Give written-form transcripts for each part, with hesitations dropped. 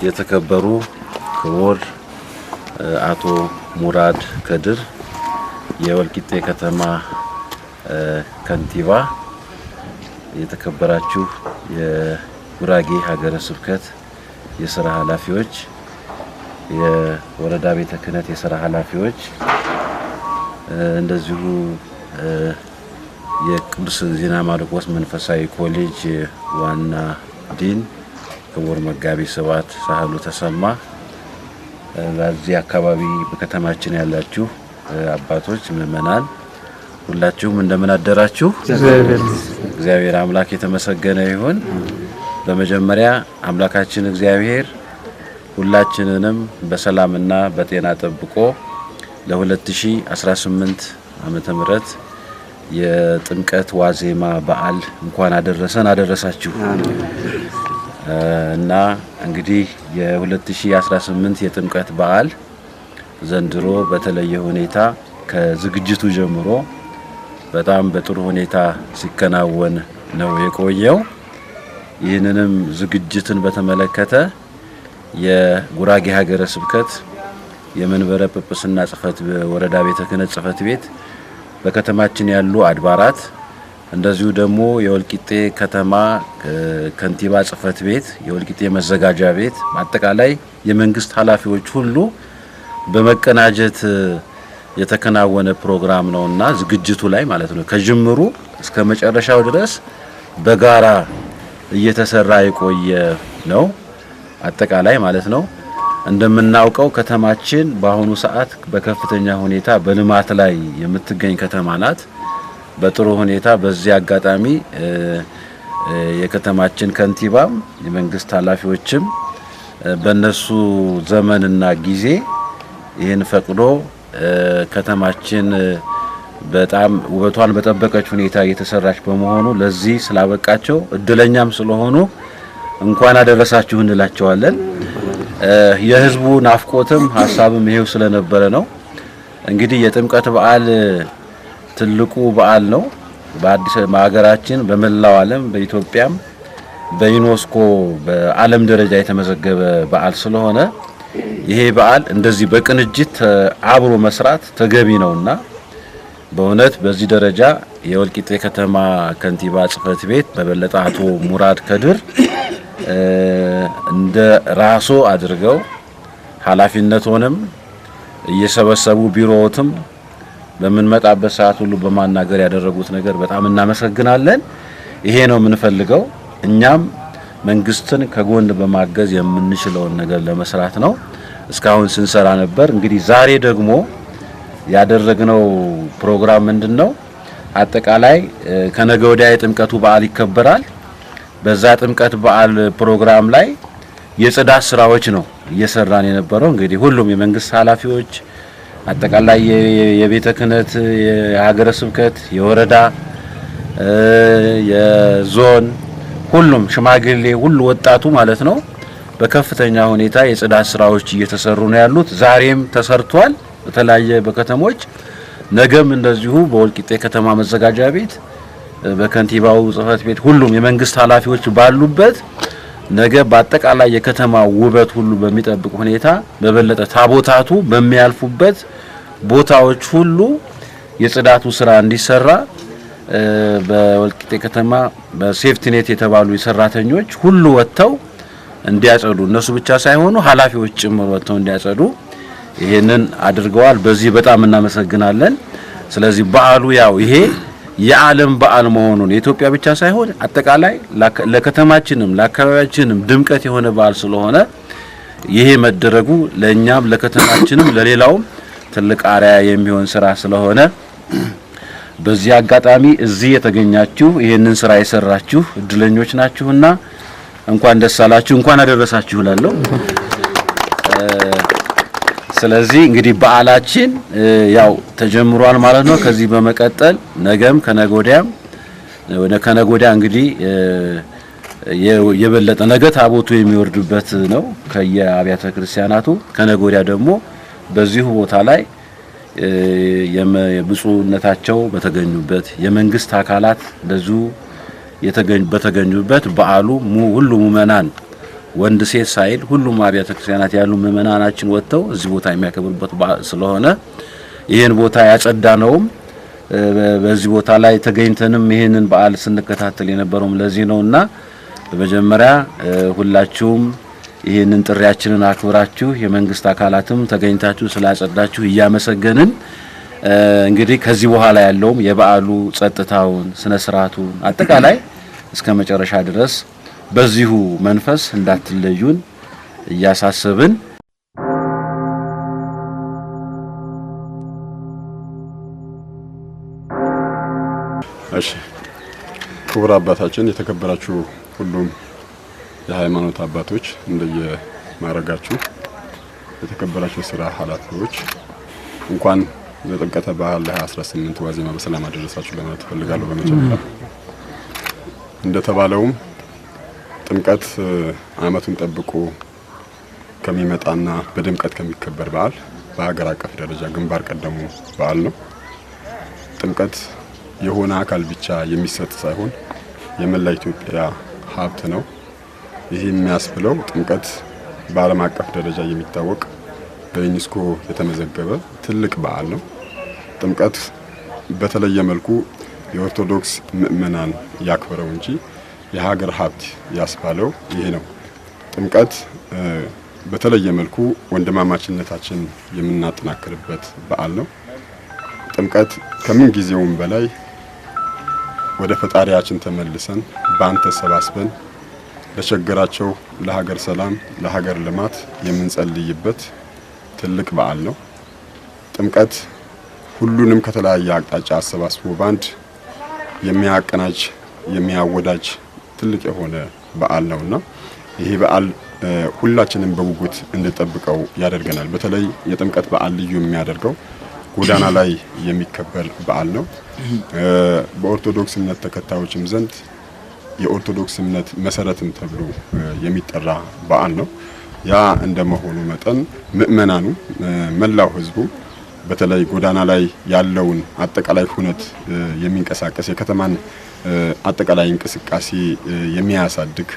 የተከበሩ ክቡር አቶ ሙራድ ከድር የወልቂጤ ከተማ ከንቲባ፣ የተከበራችሁ የጉራጌ ሀገረ ስብከት የሥራ ኃላፊዎች፣ የወረዳ ቤተ ክህነት የሥራ ኃላፊዎች፣ እንደዚሁ የቅዱስ ዜና ማርቆስ መንፈሳዊ ኮሌጅ ዋና ዲን ክቡር መጋቢ ስብሐት ሳህሉ ተሰማ፣ በዚህ አካባቢ በከተማችን ያላችሁ አባቶች፣ ምእመናን ሁላችሁም እንደምን አደራችሁ? እግዚአብሔር አምላክ የተመሰገነ ይሁን። በመጀመሪያ አምላካችን እግዚአብሔር ሁላችንንም በሰላምና በጤና ጠብቆ ለ2018 ዓመተ ምህረት የጥምቀት ዋዜማ በዓል እንኳን አደረሰን አደረሳችሁ። እና እንግዲህ የ2018 የጥምቀት በዓል ዘንድሮ በተለየ ሁኔታ ከዝግጅቱ ጀምሮ በጣም በጥሩ ሁኔታ ሲከናወን ነው የቆየው። ይህንንም ዝግጅትን በተመለከተ የጉራጌ ሀገረ ስብከት የመንበረ ጵጵስና ወረዳ ቤተ ክህነት ጽሕፈት ቤት በከተማችን ያሉ አድባራት እንደዚሁ ደግሞ የወልቂጤ ከተማ ከንቲባ ጽሕፈት ቤት፣ የወልቂጤ መዘጋጃ ቤት፣ አጠቃላይ የመንግስት ኃላፊዎች ሁሉ በመቀናጀት የተከናወነ ፕሮግራም ነውና ዝግጅቱ ላይ ማለት ነው ከጅምሩ እስከ መጨረሻው ድረስ በጋራ እየተሰራ የቆየ ነው አጠቃላይ ማለት ነው። እንደምናውቀው ከተማችን በአሁኑ ሰዓት በከፍተኛ ሁኔታ በልማት ላይ የምትገኝ ከተማ ናት። በጥሩ ሁኔታ በዚህ አጋጣሚ የከተማችን ከንቲባም የመንግስት ኃላፊዎችም በነሱ ዘመንና ጊዜ ይህን ፈቅዶ ከተማችን በጣም ውበቷን በጠበቀች ሁኔታ እየተሰራች በመሆኑ ለዚህ ስላበቃቸው እድለኛም ስለሆኑ እንኳን አደረሳችሁ እንላቸዋለን። የህዝቡ ናፍቆትም ሀሳብም ይሄው ስለነበረ ነው። እንግዲህ የጥምቀት በዓል ትልቁ በዓል ነው። በአዲስ በሀገራችን በመላው ዓለም በኢትዮጵያም በዩኔስኮ በዓለም ደረጃ የተመዘገበ በዓል ስለሆነ ይሄ በዓል እንደዚህ በቅንጅት አብሮ መስራት ተገቢ ነውና በእውነት በዚህ ደረጃ የወልቂጤ ከተማ ከንቲባ ጽሕፈት ቤት በበለጠ አቶ ሙራድ ከድር እንደ ራሶ አድርገው ኃላፊነቱንም እየሰበሰቡ ቢሮዎትም በመንመጣበት ሰዓት ሁሉ በማናገር ያደረጉት ነገር በጣም እናመሰግናለን። ይሄ ነው የምንፈልገው። እኛም መንግስትን ከጎን በማገዝ የምንችለውን ነገር ለመስራት ነው እስካሁን ስንሰራ ነበር። እንግዲህ ዛሬ ደግሞ ያደረግነው ፕሮግራም ምንድነው? አጠቃላይ ከነገ ወዲያ የጥምቀቱ በዓል ይከበራል። በዛ ጥምቀት በዓል ፕሮግራም ላይ የጽዳት ስራዎች ነው እየሰራን የነበረው። እንግዲህ ሁሉም የመንግስት ኃላፊዎች አጠቃላይ የቤተ ክህነት፣ የሀገረ ስብከት፣ የወረዳ፣ የዞን ሁሉም ሽማግሌ ሁሉ ወጣቱ ማለት ነው በከፍተኛ ሁኔታ የጽዳት ስራዎች እየተሰሩ ነው ያሉት። ዛሬም ተሰርቷል በተለያየ በከተሞች፣ ነገም እንደዚሁ በወልቂጤ ከተማ መዘጋጃ ቤት በከንቲባው ጽሕፈት ቤት ሁሉም የመንግስት ኃላፊዎች ባሉበት ነገ በአጠቃላይ የከተማ ውበት ሁሉ በሚጠብቅ ሁኔታ በበለጠ ታቦታቱ በሚያልፉበት ቦታዎች ሁሉ የጽዳቱ ስራ እንዲሰራ በወልቂጤ ከተማ በሴፍቲኔት የተባሉ ሰራተኞች ሁሉ ወጥተው እንዲያጸዱ፣ እነሱ ብቻ ሳይሆኑ ኃላፊዎች ጭምር ወጥተው እንዲያጸዱ ይሄንን አድርገዋል። በዚህ በጣም እናመሰግናለን። ስለዚህ በዓሉ ያው ይሄ የዓለም በዓል መሆኑን የኢትዮጵያ ብቻ ሳይሆን አጠቃላይ ለከተማችንም ለአካባቢያችንም ድምቀት የሆነ በዓል ስለሆነ ይሄ መደረጉ ለኛም ለከተማችንም ለሌላውም ትልቅ አርያ የሚሆን ስራ ስለሆነ በዚህ አጋጣሚ እዚህ የተገኛችሁ ይሄንን ስራ የሰራችሁ እድለኞች ናችሁና እንኳን ደስ አላችሁ እንኳን አደረሳችሁ እላለሁ። ስለዚህ እንግዲህ በዓላችን ያው ተጀምሯል ማለት ነው። ከዚህ በመቀጠል ነገም ከነጎዲያም ከነጎዲያ እንግዲህ የበለጠ ነገ ታቦቱ የሚወርድበት ነው ከየአብያተ ክርስቲያናቱ። ከነጎዲያ ደግሞ በዚሁ ቦታ ላይ የብፁዕነታቸው በተገኙበት የመንግስት አካላት ለዙ በተገኙበት በዓሉ ሁሉ ምእመናን ወንድ ሴት ሳይል ሁሉም አብያተ ክርስቲያናት ያሉ ምእመናናችን ወጥተው እዚህ ቦታ የሚያከብሩበት በዓል ስለሆነ ይሄን ቦታ ያጸዳነውም በዚህ ቦታ ላይ ተገኝተንም ይሄንን በዓል ስንከታተል የነበረውም ለዚህ ነውና በመጀመሪያ ሁላችሁም ይሄንን ጥሪያችንን አክብራችሁ የመንግስት አካላትም ተገኝታችሁ ስላጸዳችሁ እያመሰገንን እንግዲህ ከዚህ በኋላ ያለውም የበዓሉ ጸጥታውን ስነ ስርዓቱን አጠቃላይ እስከ መጨረሻ ድረስ በዚሁ መንፈስ እንዳትለዩን እያሳሰብን እሺ ክቡር አባታችን የተከበራችሁ ሁሉም የሃይማኖት አባቶች እንደየማረጋችሁ የተከበራችሁ ስራ ኃላፊዎች እንኳን ለጥምቀተ በዓል ለ18 ዋዜማ በሰላም አደረሳችሁ ለማለት ፈልጋለሁ። በመጀመሪያ እንደተባለውም ጥምቀት ዓመቱን ጠብቆ ከሚመጣና በድምቀት ከሚከበር በዓል በሀገር አቀፍ ደረጃ ግንባር ቀደሙ በዓል ነው። ጥምቀት የሆነ አካል ብቻ የሚሰጥ ሳይሆን የመላ ኢትዮጵያ ሀብት ነው። ይህ የሚያስብለው ጥምቀት በዓለም አቀፍ ደረጃ የሚታወቅ በዩኔስኮ የተመዘገበ ትልቅ በዓል ነው። ጥምቀት በተለየ መልኩ የኦርቶዶክስ ምእመናን ያክብረው እንጂ የሀገር ሀብት ያስባለው ይሄ ነው። ጥምቀት በተለየ መልኩ ወንድማማችነታችን የምናጠናክርበት በዓል ነው። ጥምቀት ከምን ጊዜውም በላይ ወደ ፈጣሪያችን ተመልሰን ባንተ ሰባስበን ለቸገራቸው ለሀገር ሰላም ለሀገር ልማት የምንጸልይበት ትልቅ በዓል ነው። ጥምቀት ሁሉንም ከተለያየ አቅጣጫ አሰባስቦ ባንድ የሚያቀናጅ የሚያወዳጅ ትልቅ የሆነ በዓል ነውና ይሄ በዓል ሁላችንም በጉጉት እንድንጠብቀው ያደርገናል። በተለይ የጥምቀት በዓል ልዩ የሚያደርገው ጎዳና ላይ የሚከበር በዓል ነው። በኦርቶዶክስ እምነት ተከታዮችም ዘንድ የኦርቶዶክስ እምነት መሰረትም ተብሎ የሚጠራ በዓል ነው። ያ እንደመሆኑ መጠን ምእመናኑ መላው ህዝቡ በተለይ ጎዳና ላይ ያለውን አጠቃላይ ሁነት የሚንቀሳቀስ የከተማን አጠቃላይ እንቅስቃሴ የሚያሳድግ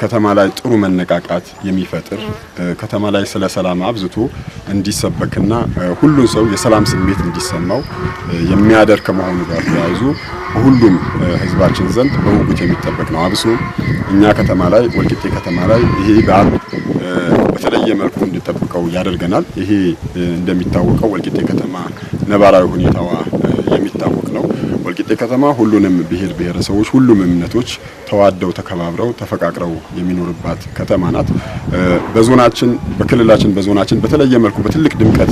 ከተማ ላይ ጥሩ መነቃቃት የሚፈጥር ከተማ ላይ ስለ ሰላም አብዝቶ እንዲሰበክና ሁሉን ሰው የሰላም ስሜት እንዲሰማው የሚያደርግ ከመሆኑ ጋር ተያይዞ ሁሉም ህዝባችን ዘንድ በውጉት የሚጠበቅ ነው። አብሶ እኛ ከተማ ላይ ወልቂጤ ከተማ ላይ ይሄ በዓል በተለየ መልኩ እንድንጠብቀው ያደርገናል። ይሄ እንደሚታወቀው ወልቂጤ ከተማ ነባራዊ ሁኔታዋ የሚታወቅ ነው። ወልቂጤ ከተማ ሁሉንም ብሔር ብሔረሰቦች ሁሉም እምነቶች ተዋደው ተከባብረው ተፈቃቅረው የሚኖርባት ከተማ ናት። በዞናችን በክልላችን በዞናችን በተለየ መልኩ በትልቅ ድምቀት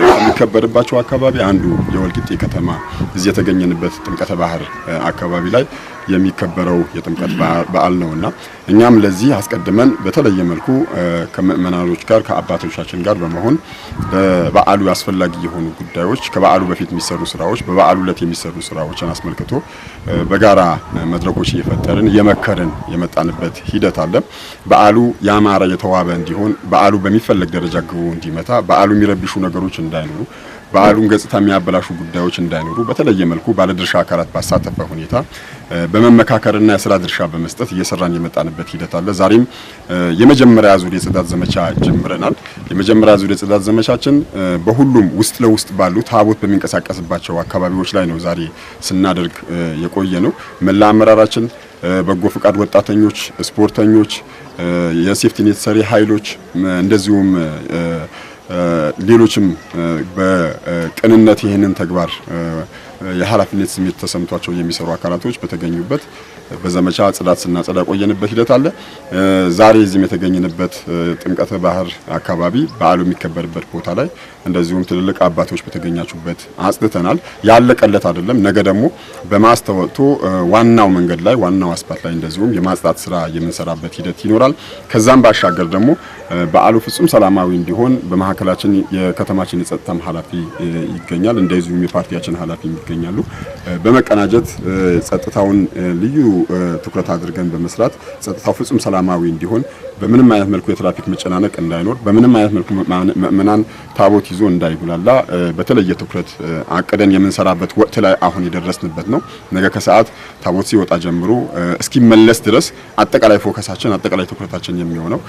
ከሚከበርባቸው አካባቢ አንዱ የወልቂጤ ከተማ እዚህ የተገኘንበት ጥምቀተ ባህር አካባቢ ላይ የሚከበረው የጥምቀት በዓል ነውና እኛም ለዚህ አስቀድመን በተለየ መልኩ ከምእመናኖች ጋር ከአባቶቻችን ጋር በመሆን በበዓሉ አስፈላጊ የሆኑ ጉዳዮች ከበዓሉ በፊት የሚሰሩ ስራዎች በበዓሉ ዕለት የሚሰሩ ስራዎችን አስመልክቶ በጋራ መድረኮች እየፈጠርን የመከርን የመጣንበት ሂደት አለ። በዓሉ ያማረ የተዋበ እንዲሆን በዓሉ በሚፈለግ ደረጃ ግቡ እንዲመታ በዓሉ የሚረብሹ ነገሮች እንዳይኖሩ በዓሉን ገጽታ የሚያበላሹ ጉዳዮች እንዳይኖሩ በተለየ መልኩ ባለድርሻ አካላት ባሳተፈ ሁኔታ በመመካከርና የስራ ድርሻ በመስጠት እየሰራን የመጣንበት ሂደት አለ። ዛሬም የመጀመሪያ ዙር የጽዳት ዘመቻ ጀምረናል። የመጀመሪያ ዙር የጽዳት ዘመቻችን በሁሉም ውስጥ ለውስጥ ባሉ ታቦት በሚንቀሳቀስባቸው አካባቢዎች ላይ ነው ዛሬ ስናደርግ የቆየ ነው። መላ አመራራችን፣ በጎ ፍቃድ ወጣተኞች፣ ስፖርተኞች፣ የሴፍቲኔት ሰሪ ኃይሎች እንደዚሁም ሌሎችም በቅንነት ይህንን ተግባር የኃላፊነት ስሜት ተሰምቷቸው የሚሰሩ አካላቶች በተገኙበት በዘመቻ ጽዳት ስናጸዳ ቆየንበት ሂደት አለ። ዛሬ እዚህም የተገኘንበት ጥምቀተ ባህር አካባቢ በዓሉ የሚከበርበት ቦታ ላይ እንደዚሁም ትልልቅ አባቶች በተገኛቹበት አጽድተናል። ያለቀለት አይደለም። ነገ ደግሞ በማስተወጥቶ ዋናው መንገድ ላይ ዋናው አስፓልት ላይ እንደዚሁም የማጽዳት ስራ የምንሰራበት ሂደት ይኖራል። ከዛም ባሻገር ደግሞ በዓሉ ፍጹም ሰላማዊ እንዲሆን በመሀከላችን የከተማችን የጸጥታም ኃላፊ ይገኛል። እንደዚሁም የፓርቲያችን ኃላፊ ይገኛሉ። በመቀናጀት ጸጥታውን ልዩ ትኩረት አድርገን በመስራት ጸጥታው ፍጹም ሰላማዊ እንዲሆን በምንም አይነት መልኩ የትራፊክ መጨናነቅ እንዳይኖር በምንም አይነት መልኩ ምእመናን ታቦት ይዞ እንዳይጉላላ በተለየ ትኩረት አቅደን የምንሰራበት ወቅት ላይ አሁን የደረስንበት ነው። ነገ ከሰዓት ታቦት ሲወጣ ጀምሮ እስኪመለስ ድረስ አጠቃላይ ፎከሳችን አጠቃላይ ትኩረታችን የሚሆነው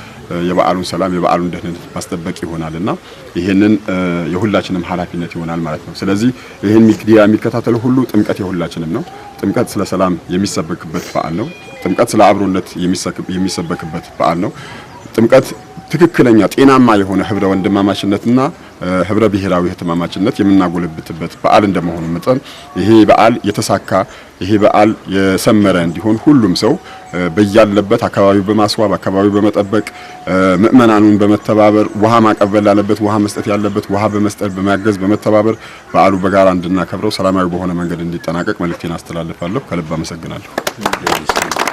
የበዓሉን ሰላም የበዓሉን ደህንነት ማስጠበቅ ይሆናልና ይሄንን የሁላችንም ኃላፊነት ይሆናል ማለት ነው። ስለዚህ ይሄን ሚዲያ የሚከታተሉ ሁሉ ጥምቀት የሁላችንም ነው። ጥምቀት ስለ ሰላም የሚሰበክበት በዓል ነው። ጥምቀት ስለ አብሮነት የሚሰበክበት በዓል ነው። ጥምቀት ትክክለኛ ጤናማ የሆነ ህብረ ወንድማማችነትና ህብረ ብሔራዊ ህትማማችነት የምናጎለብትበት በዓል እንደመሆኑ መጠን ይሄ በዓል የተሳካ ይሄ በዓል የሰመረ እንዲሆን ሁሉም ሰው በያለበት አካባቢው በማስዋብ አካባቢው በመጠበቅ ምእመናኑን በመተባበር ውሃ ማቀበል ላለበት ውሃ መስጠት ያለበት ውሃ በመስጠት በማገዝ በመተባበር በዓሉ በጋራ እንድናከብረው ሰላማዊ በሆነ መንገድ እንዲጠናቀቅ መልእክቴን አስተላልፋለሁ። ከልብ አመሰግናለሁ።